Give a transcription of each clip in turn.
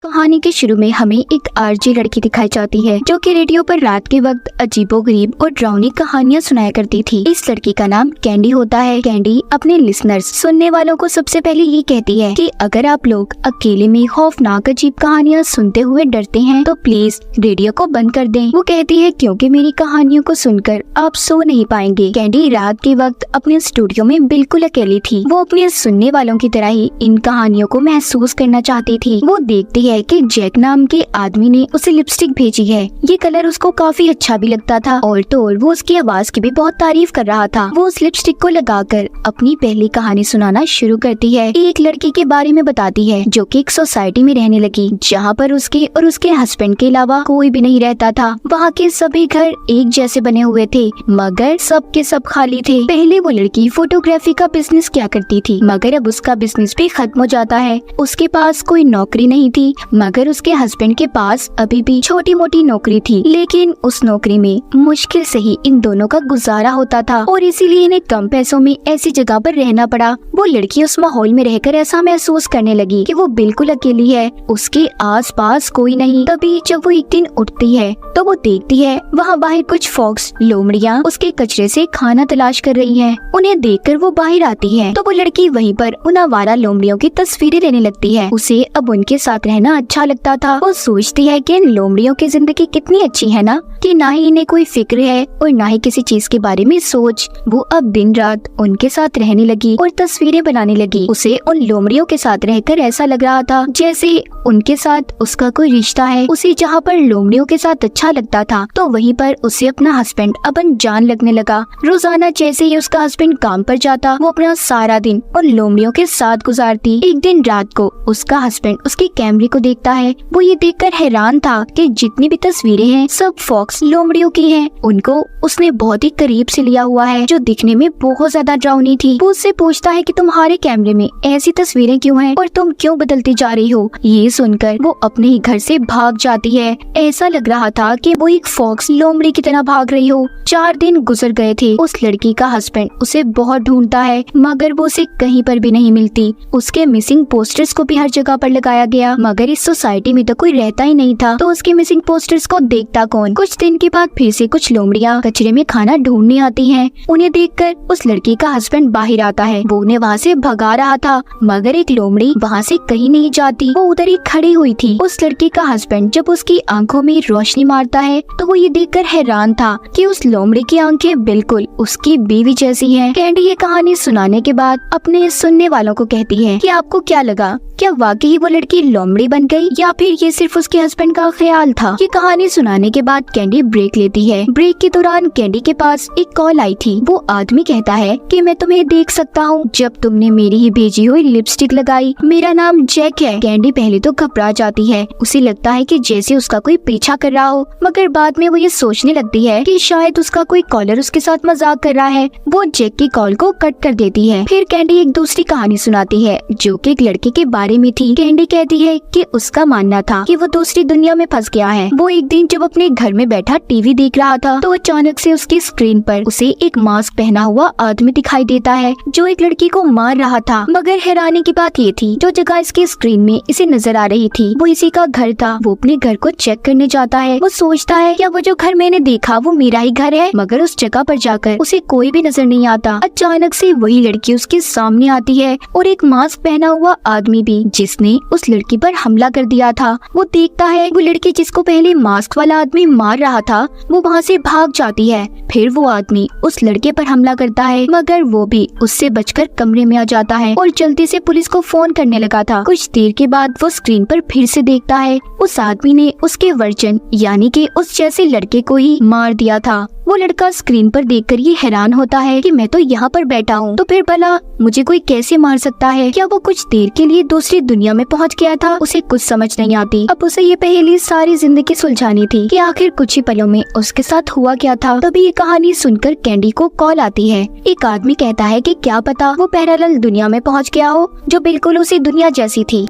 कहानी के शुरू में हमें एक आरजे लड़की दिखाई जाती है जो कि रेडियो पर रात के वक्त अजीबोगरीब और डरावनी कहानियां सुनाया करती थी। इस लड़की का नाम कैंडी होता है। कैंडी अपने लिसनर्स सुनने वालों को सबसे पहले ये कहती है कि अगर आप लोग अकेले में खौफनाक अजीब कहानियां सुनते हुए डरते हैं तो प्लीज रेडियो को बंद कर दें। वो कहती है क्योंकि मेरी कहानियों को सुनकर आप सो नहीं पाएंगे। कैंडी रात के वक्त अपने स्टूडियो में बिल्कुल अकेली थी। वो अपने सुनने वालों की तरह ही इन कहानियों को महसूस करना चाहती थी। वो देखती है कि जैक नाम के आदमी ने उसे लिपस्टिक भेजी है। ये कलर उसको काफी अच्छा भी लगता था और तो और वो उसकी आवाज की भी बहुत तारीफ कर रहा था। वो उस लिपस्टिक को लगाकर अपनी पहली कहानी सुनाना शुरू करती है। एक लड़की के बारे में बताती है जो कि एक सोसाइटी में रहने लगी जहाँ पर उसके और उसके हस्बैंड के अलावा कोई भी नहीं रहता था। वहाँ के सभी घर एक जैसे बने हुए थे मगर सब के सब खाली थे। पहले वो लड़की फोटोग्राफी का बिजनेस किया करती थी मगर अब उसका बिजनेस भी खत्म हो जाता है। उसके पास कोई नौकरी नहीं थी मगर उसके हस्बैंड के पास अभी भी छोटी मोटी नौकरी थी, लेकिन उस नौकरी में मुश्किल से ही इन दोनों का गुजारा होता था और इसीलिए इन्हें कम पैसों में ऐसी जगह पर रहना पड़ा। वो लड़की उस माहौल में रहकर ऐसा महसूस करने लगी कि वो बिल्कुल अकेली है, उसके आसपास कोई नहीं। तभी जब वो एक दिन उठती है तो वो देखती है वहाँ बाहर कुछ फॉक्स लोमड़ियाँ उसके कचरे से खाना तलाश कर रही हैं। उन्हें देखकर वो बाहर आती है तो वो लड़की वहीं पर उन आवारा लोमड़ियों की तस्वीरें लेने लगती है। उसे अब उनके साथ रहना अच्छा लगता था। वो सोचती है कि इन लोमड़ियों की जिंदगी कितनी अच्छी है ना, कि ना ही इन्हें कोई फिक्र है और ना ही किसी चीज के बारे में सोच। वो अब दिन रात उनके साथ रहने लगी और तस्वीरें बनाने लगी। उसे उन लोमड़ियों के साथ रहकर ऐसा लग रहा था जैसे उनके साथ उसका कोई रिश्ता है। उसे जहाँ पर लोमड़ियों के साथ अच्छा लगता था तो वहीं पर उसे अपना हस्बैंड अब अनजान लगने लगा। रोजाना जैसे ही उसका हस्बैंड काम पर जाता वो अपना सारा दिन उन लोमड़ियों के साथ गुजारती। एक दिन रात को उसका हस्बैंड उसके कैमरे को देखता है। वो ये देखकर हैरान था कि जितनी भी तस्वीरें हैं सब फॉक्स लोमड़ियों की हैं। उनको उसने बहुत ही करीब से लिया हुआ है जो दिखने में बहुत ज्यादा डरावनी थी। वो उससे पूछता है कि तुम्हारे कैमरे में ऐसी तस्वीरें क्यों हैं और तुम क्यों बदलती जा रही हो। ये सुनकर वो अपने ही घर से भाग जाती है। ऐसा लग रहा था कि वो एक फॉक्स लोमड़ी की तरह भाग रही हो। 4 दिन गुजर गए थे। उस लड़की का हस्बैंड उसे बहुत ढूंढता है मगर वो उसे कहीं पर भी नहीं मिलती। उसके मिसिंग पोस्टर्स को भी हर जगह पर लगाया गया मगर इस सोसाइटी में तो कोई रहता ही नहीं था तो उसके मिसिंग पोस्टर्स को देखता कौन। कुछ दिन के बाद फिर से कुछ लोमड़ियाँ कचरे में खाना ढूंढने आती हैं। उन्हें देखकर उस लड़की का हस्बैंड बाहर आता है। वो उन्हें वहाँ से भगा रहा था मगर एक लोमड़ी वहाँ से कहीं नहीं जाती। वो उधर ही खड़ी हुई थी। उस लड़की का हस्बैंड जब उसकी आंखों में रोशनी मारता है तो वो ये देखकर हैरान था कि उस लोमड़ी की आंखें बिल्कुल उसकी बीवी जैसी हैं। कैंडी ये कहानी सुनाने के बाद अपने सुनने वालों को कहती है कि आपको क्या लगा, क्या वाकई वो लड़की लोमड़ी बन गई या फिर ये सिर्फ उसके हस्बैंड का ख्याल था। ये कहानी सुनाने के बाद कैंडी ब्रेक लेती है। ब्रेक के दौरान कैंडी के पास एक कॉल आई थी। वो आदमी कहता है कि मैं तुम्हें देख सकता हूँ जब तुमने मेरी ही भेजी हुई लिपस्टिक लगाई। मेरा नाम जैक है। कैंडी पहले तो घबरा जाती है। उसे लगता है कि जैसे उसका कोई पीछा कर रहा हो मगर बाद में वो ये सोचने लगती है कि शायद उसका कोई कॉलर उसके साथ मजाक कर रहा है। वो जैक की कॉल को कट कर देती है। फिर कैंडी एक दूसरी कहानी सुनाती है जो कि एक लड़के के बारे में थी। कैंडी कहती है कि उसका मानना था कि वो दूसरी दुनिया में फंस गया है। वो एक दिन जब अपने घर में बैठा टीवी देख रहा था तो अचानक से उसकी स्क्रीन पर उसे एक मास्क पहना हुआ आदमी दिखाई देता है जो एक लड़की को मार रहा था। मगर हैरानी की बात ये थी जो जगह इसकी स्क्रीन में इसे नजर आ रही थी वो इसी का घर था। वो अपने घर को चेक करने जाता है। वो सोचता है क्या वो जो घर मैंने देखा वो मेरा ही घर है मगर उस जगह पर जाकर उसे कोई भी नजर नहीं आता। अचानक से वही लड़की उसके सामने आती है और एक मास्क पहना हुआ आदमी भी जिसने उस लड़की पर हमला कर दिया था। वो देखता है वो लड़की जिसको पहले मास्क वाला आदमी मार रहा था वो वहाँ से भाग जाती है। फिर वो आदमी उस लड़के पर हमला करता है मगर वो भी उससे बचकर कमरे में आ जाता है और जल्दी से पुलिस को फोन करने लगा था। कुछ देर के बाद वो स्क्रीन पर फिर से देखता है उस आदमी ने उसके वर्जन यानी कि उस जैसे लड़के को ही मार दिया था। वो लड़का स्क्रीन पर देखकर ये हैरान होता है कि मैं तो यहाँ पर बैठा हूँ तो फिर भला मुझे कोई कैसे मार सकता है। क्या वो कुछ देर के लिए दूसरी दुनिया में पहुँच गया था। उसे कुछ समझ नहीं आती। अब उसे ये पहेली सारी जिंदगी सुलझानी थी कि आखिर कुछ ही पलों में उसके साथ हुआ क्या था। तभी ये कहानी सुनकर कैंडी को कॉल आती है। एक आदमी कहता है कि क्या पता वो पैरेलल दुनिया में पहुँच गया हो जो बिल्कुल उसी दुनिया जैसी थी।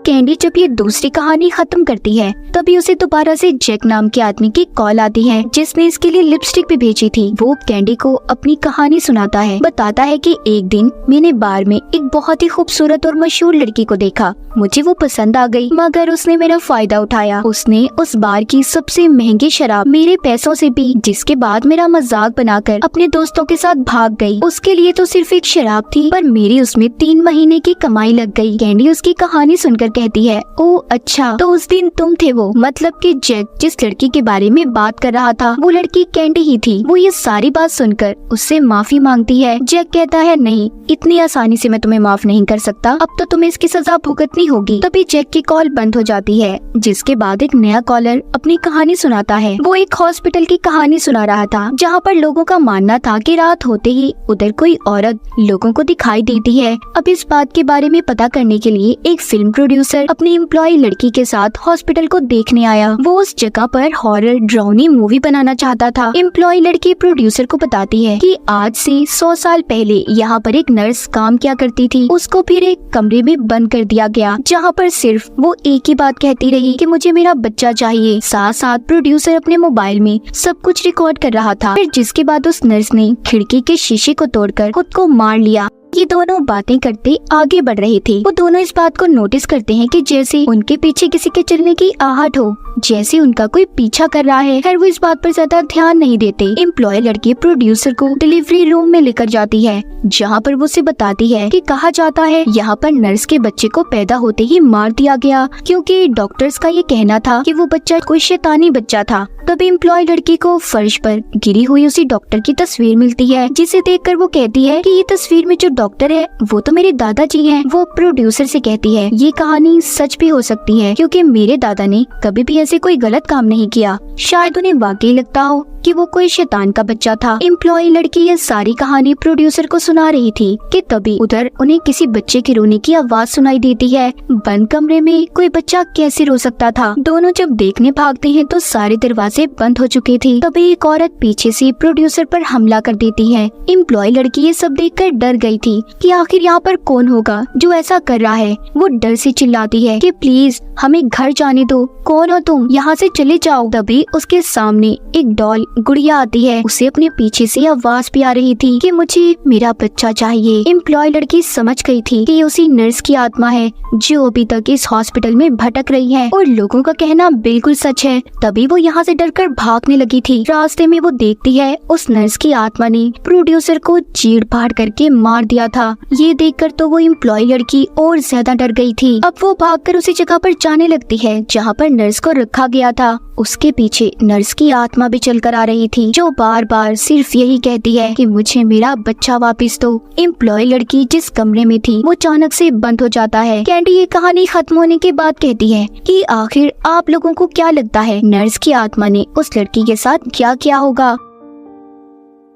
कैंडी जब ये दूसरी कहानी खत्म करती है तभी उसे दोबारा से जैक नाम के आदमी की कॉल आती है, जिसने इसके लिए लिपस्टिक भी भेजी थी। वो कैंडी को अपनी कहानी सुनाता है, बताता है कि एक दिन मैंने बार में एक बहुत ही खूबसूरत और मशहूर लड़की को देखा। मुझे वो पसंद आ गई, मगर उसने मेरा फायदा उठाया। उसने उस बार की सबसे महंगी शराब मेरे पैसों से पी, जिसके बाद मेरा मजाक बनाकर अपने दोस्तों के साथ भाग गई। उसके लिए तो सिर्फ एक शराब थी, पर मेरी उसमें 3 महीने की कमाई लग गई। कैंडी उसकी कहानी सुनकर कहती है, ओह अच्छा, तो उस दिन तुम थे वो, मतलब कि जैक जिस लड़की के बारे में बात कर रहा था वो लड़की कैंडी ही थी। वो ये सारी बात सुनकर उससे माफी मांगती है। जैक कहता है, नहीं, इतनी आसानी से मैं तुम्हें माफ नहीं कर सकता, अब तो तुम्हें इसकी सजा भुगतनी होगी। तभी जैक की कॉल बंद हो जाती है, जिसके बाद एक नया कॉलर अपनी कहानी सुनाता है। वो एक हॉस्पिटल की कहानी सुना रहा था, जहाँ पर लोगों का मानना था कि रात होते ही उधर कोई औरत लोगों को दिखाई देती है। अब इस बात के बारे में पता करने के लिए एक फिल्म प्रोड्यूसर अपनी एम्प्लॉय लड़की के साथ हॉस्पिटल को देखने आया। वो उस जगह पर हॉरर ड्राउनी मूवी बनाना चाहता था। एम्प्लॉय लड़की प्रोड्यूसर को बताती है कि आज से 100 साल पहले यहाँ पर एक नर्स काम किया करती थी। उसको फिर एक कमरे में बंद कर दिया गया, जहाँ पर सिर्फ वो एक ही बात कहती रही कि मुझे मेरा बच्चा चाहिए। साथ साथ प्रोड्यूसर अपने मोबाइल में सब कुछ रिकॉर्ड कर रहा था। फिर जिसके बाद उस नर्स ने खिड़की के शीशे को तोड़कर खुद को मार लिया। ये दोनों बातें करते आगे बढ़ रहे थे। वो दोनों इस बात को नोटिस करते हैं कि जैसे उनके पीछे किसी के चलने की आहट हो, जैसे उनका कोई पीछा कर रहा है। खैर वो इस बात पर ज्यादा ध्यान नहीं देते। एम्प्लॉय लड़की प्रोड्यूसर को डिलीवरी रूम में लेकर जाती है, जहाँ पर वो उसे बताती है कि कहा जाता है यहाँ पर नर्स के बच्चे को पैदा होते ही मार दिया गया, क्योंकि डॉक्टर्स का ये कहना था कि वो बच्चा कोई शैतानी बच्चा था। तब एम्प्लॉय लड़की को फर्श पर गिरी हुई उसी डॉक्टर की तस्वीर मिलती है, जिसे देखकर वो कहती है कि ये तस्वीर में जो डॉक्टर है वो तो मेरे दादाजी हैं। वो प्रोड्यूसर से कहती है, ये कहानी सच भी हो सकती है, क्योंकि मेरे दादा ने कभी भी ऐसे कोई गलत काम नहीं किया। शायद उन्हें वाकई लगता हो कि वो कोई शैतान का बच्चा था। एम्प्लॉय लड़की ये सारी कहानी प्रोड्यूसर को सुना रही थी कि तभी उधर उन्हें किसी बच्चे के रोने की आवाज सुनाई देती है। बंद कमरे में कोई बच्चा कैसे रो सकता था। दोनों जब देखने भागते हैं तो सारे दरवाजे बंद हो चुके थे। तभी एक औरत पीछे से प्रोड्यूसर पर हमला कर देती है। एम्प्लॉय लड़की ये सब देखकर डर गई थी कि आखिर यहाँ पर कौन होगा जो ऐसा कर रहा है। वो डर से चिल्लाती है कि प्लीज हमें घर जाने दो, कौन हो तुम, यहाँ से चले जाओ। तभी उसके सामने एक डॉल गुड़िया आती है। उसे अपने पीछे से आवाज भी आ रही थी कि मुझे मेरा बच्चा चाहिए। एम्प्लॉय लड़की समझ गई थी कि उसी नर्स की आत्मा है जो अभी तक इस हॉस्पिटल में भटक रही है, और लोगों का कहना बिल्कुल सच है। तभी वो यहाँ से डरकर भागने लगी थी। रास्ते में वो देखती है उस नर्स की आत्मा ने प्रोड्यूसर को चीड़ फाड़ करके मार दिया था। ये देखकर तो वो एम्प्लॉय लड़की और ज्यादा डर गई थी। अब वो भागकर उसी जगह पर जाने लगती है जहाँ पर नर्स को रखा गया था। उसके पीछे नर्स की आत्मा भी चलकर आ रही थी, जो बार बार सिर्फ यही कहती है कि मुझे मेरा बच्चा वापस दो। एम्प्लॉय लड़की जिस कमरे में थी वो अचानक से बंद हो जाता है। कैंडी ये कहानी खत्म होने के बाद कहती है कि आखिर आप लोगों को क्या लगता है नर्स की आत्मा ने उस लड़की के साथ क्या किया होगा।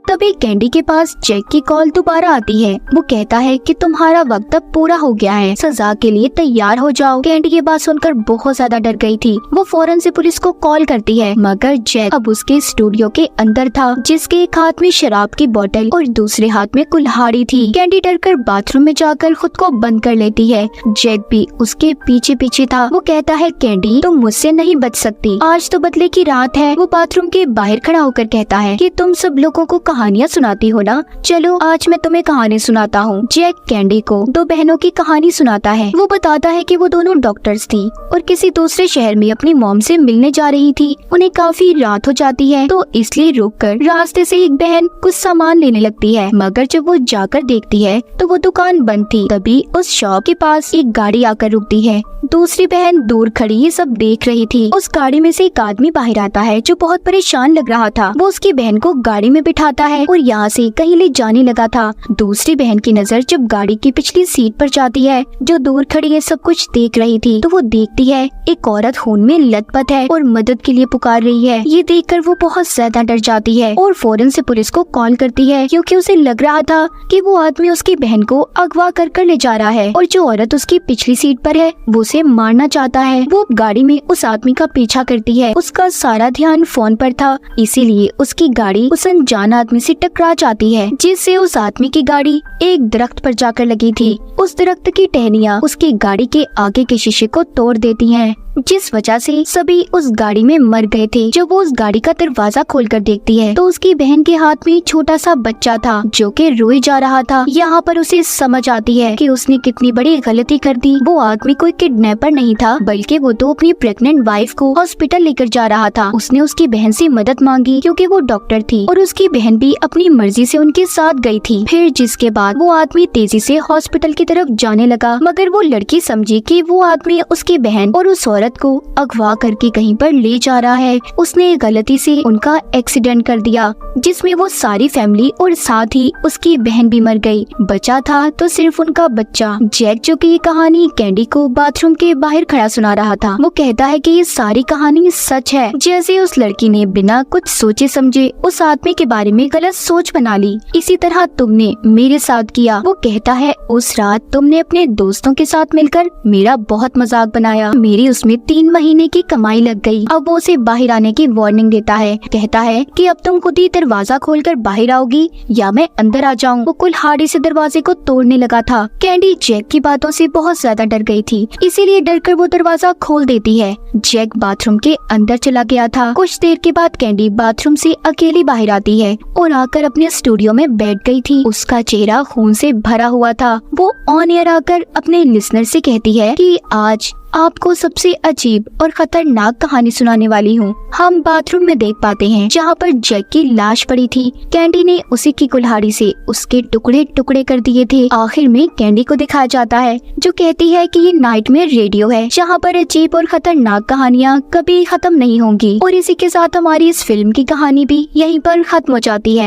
तभी कैंडी के पास जैक की कॉल दोबारा आती है। वो कहता है कि तुम्हारा वक्त अब पूरा हो गया है, सजा के लिए तैयार हो जाओ। कैंडी ये बात सुनकर बहुत ज्यादा डर गई थी। वो फौरन से पुलिस को कॉल करती है, मगर जैक अब उसके स्टूडियो के अंदर था, जिसके एक हाथ में शराब की बोतल और दूसरे हाथ में कुल्हाड़ी थी। कैंडी डरकर बाथरूम में जाकर खुद को बंद कर लेती है। जैक भी उसके पीछे पीछे था। वो कहता है, कैंडी तुम मुझसे नहीं बच सकती, आज तो बदले की रात है। वो बाथरूम के बाहर खड़ा होकर कहता है कि तुम सब लोगों को कहानियाँ सुनाती हो ना, चलो आज मैं तुम्हें कहानी सुनाता हूँ। जैक कैंडी को 2 बहनों की कहानी सुनाता है। वो बताता है कि वो दोनों डॉक्टर्स थी और किसी दूसरे शहर में अपनी मॉम से मिलने जा रही थी। उन्हें काफी रात हो जाती है, तो इसलिए रुककर रास्ते से एक बहन कुछ सामान लेने लगती है, मगर जब वो जाकर देखती है तो वो दुकान बंद थी। तभी उस शॉप के पास एक गाड़ी आकर रुकती है। दूसरी बहन दूर खड़ी ये सब देख रही थी। उस गाड़ी में से एक आदमी बाहर आता है जो बहुत परेशान लग रहा था। वो उसकी बहन को गाड़ी में बिठाता है और यहाँ से कहीं ले जाने लगा था। दूसरी बहन की नजर जब गाड़ी की पिछली सीट पर जाती है, जो दूर खड़ी है सब कुछ देख रही थी, तो वो देखती है एक औरत खून में लथपथ है और मदद के लिए पुकार रही है। ये देखकर वो बहुत ज्यादा डर जाती है और फौरन से पुलिस को कॉल करती है, क्योंकि उसे लग रहा था कि वो आदमी उसकी बहन को अगवा कर ले जा रहा है और जो औरत उसकी पिछली सीट पर है वो उसे मारना चाहता है। वो गाड़ी में उस आदमी का पीछा करती है। उसका सारा ध्यान फोन पर था, इसीलिए उसकी गाड़ी उस अनजान आदमी से टकरा जाती है, जिससे उस आदमी की गाड़ी एक दरख्त पर जाकर लगी थी। उस दरख्त की टहनियाँ उसकी गाड़ी के आगे के शीशे को तोड़ देती हैं, जिस वजह से सभी उस गाड़ी में मर गए थे। जब वो उस गाड़ी का दरवाजा खोलकर देखती है तो उसकी बहन के हाथ में छोटा सा बच्चा था जो कि रोए जा रहा था। यहाँ पर उसे समझ आती है कि उसने कितनी बड़ी गलती कर दी। वो आदमी कोई किडनैपर नहीं था, बल्कि वो तो अपनी प्रेग्नेंट वाइफ को हॉस्पिटल लेकर जा रहा था। उसने उसकी बहन से मदद मांगी क्योंकि वो डॉक्टर थी और उसकी बहन भी अपनी मर्जी से उनके साथ गई थी। फिर जिसके बाद वो आदमी तेजी से हॉस्पिटल की तरफ जाने लगा, मगर वो लड़की समझी कि वो आदमी उसकी बहन और उस औरत को अगवा करके कहीं पर ले जा रहा है। उसने गलती से उनका एक्सीडेंट कर दिया, जिसमें वो सारी फैमिली और साथ ही उसकी बहन भी मर गई। बचा था तो सिर्फ उनका बच्चा। जैक, जो कि ये कहानी कैंडी को बाथरूम के बाहर खड़ा सुना रहा था, वो कहता है कि ये सारी कहानी सच है। जैसे उस लड़की ने बिना कुछ सोचे समझे उस आदमी के बारे में गलत सोच बना ली, इसी तरह तुमने मेरे साथ किया। वो कहता है उस रात तुमने अपने दोस्तों के साथ मिलकर मेरा बहुत मजाक बनाया। मेरी उसमें 3 महीने की कमाई लग गई। अब वो उसे बाहर आने की वार्निंग देता है। कहता है कि अब तुम खुद ही दरवाजा खोलकर बाहर आओगी या मैं अंदर आ जाऊं। वो कुल्हाड़ी से दरवाजे को तोड़ने लगा था। कैंडी जैक की बातों से बहुत ज्यादा डर गई थी, इसीलिए डरकर वो दरवाजा खोल देती है। जैक बाथरूम के अंदर चला गया था। कुछ देर के बाद कैंडी बाथरूम से अकेली बाहर आती है और आकर अपने स्टूडियो में बैठ गई थी। उसका चेहरा खून से भरा हुआ था। वो ऑन एयर आकर अपने लिसनर से कहती है कि आज आपको सबसे अजीब और खतरनाक कहानी सुनाने वाली हूँ। हम बाथरूम में देख पाते हैं जहाँ पर जैक की लाश पड़ी थी। कैंडी ने उसी की कुल्हाड़ी से उसके टुकड़े टुकड़े कर दिए थे। आखिर में कैंडी को दिखाया जाता है जो कहती है कि ये नाइटमेयर रेडियो है, जहाँ पर अजीब और खतरनाक कहानियाँ कभी खत्म नहीं होंगी। और इसी के साथ हमारी इस फिल्म की कहानी भी यहीं पर खत्म हो जाती है।